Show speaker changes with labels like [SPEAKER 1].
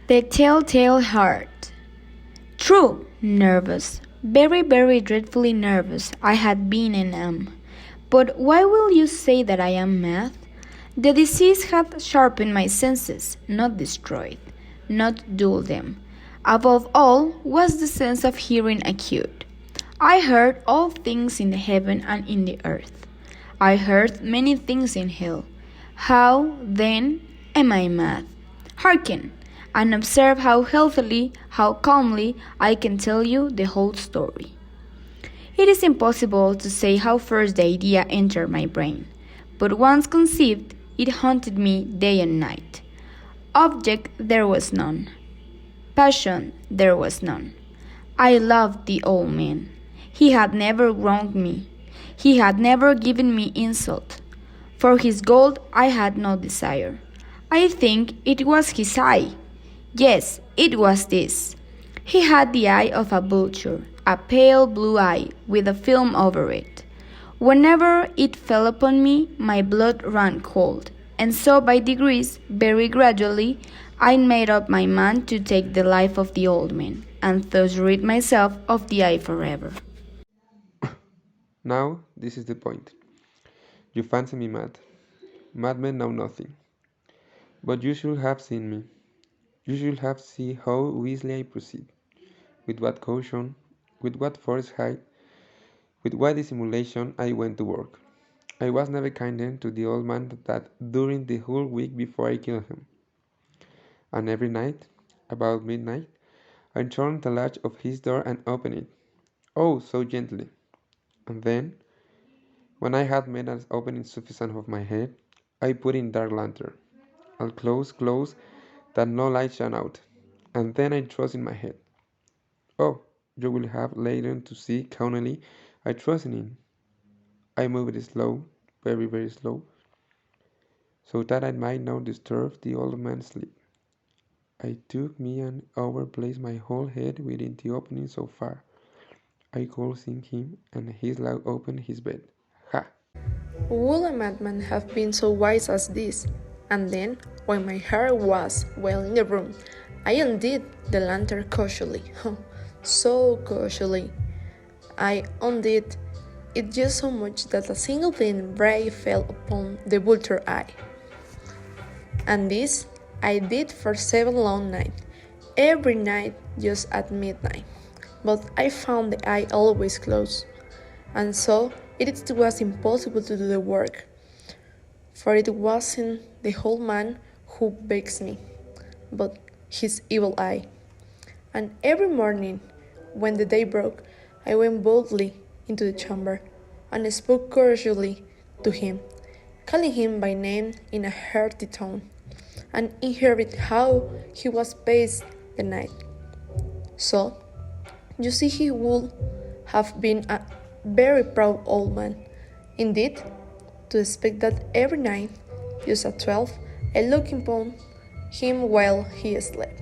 [SPEAKER 1] The Telltale Heart. True, nervous. Very, very dreadfully nervous I had been and am. But why will you say that I am mad? The disease had sharpened my senses, not destroyed, not dulled them. Above all was the sense of hearing acute. I heard all things in the heaven and in the earth. I heard many things in hell. How, then, am I mad? Hearken, and observe how healthily, how calmly I can tell you the whole story. It is impossible to say how first the idea entered my brain, but once conceived, it haunted me day and night. Object there was none. Passion there was none. I loved the old man. He had never wronged me. He had never given me insult. For his gold I had no desire. I think it was his eye. Yes, it was this. He had the eye of a vulture, a pale blue eye with a film over it. Whenever it fell upon me, my blood ran cold, and so by degrees, very gradually, I made up my mind to take the life of the old man, and thus rid myself of the eye forever.
[SPEAKER 2] Now, this is the point. You fancy me mad. Madmen know nothing. But you should have seen me. You should have seen how wisely I proceed, with what caution, with what foresight, with what dissimulation I went to work. I was never kinder to the old man than during the whole week before I killed him. And every night, about midnight, I turned the latch of his door and opened it. Oh, so gently. And then, when I had made an opening sufficient of my head, I put in dark lantern, and close, that no light shone out. And then I trust in my head. Oh, you will have later to see countly I trust in him. I moved it slow, very, very slow, so that I might not disturb the old man's sleep. I took me an hour placed my whole head within the opening so far. I could see him, and he slowly opened his bed. Ha!
[SPEAKER 3] Would a madman have been so wise as this? And then, when my heart was well in the room, I undid the lantern cautiously, so cautiously. I undid it just so much that a single thin ray fell upon the vulture eye. And this I did for 7 long nights, every night just at midnight. But I found the eye always closed, and so it was impossible to do the work, for it wasn't the old man who vexed me, but his evil eye. And every morning, when the day broke, I went boldly into the chamber and spoke courteously to him, calling him by name in a hearty tone, and inquired how he was passed the night. So, you see, he would have been a very proud old man, indeed, to expect that every night, just at 12, I looked upon him while he slept.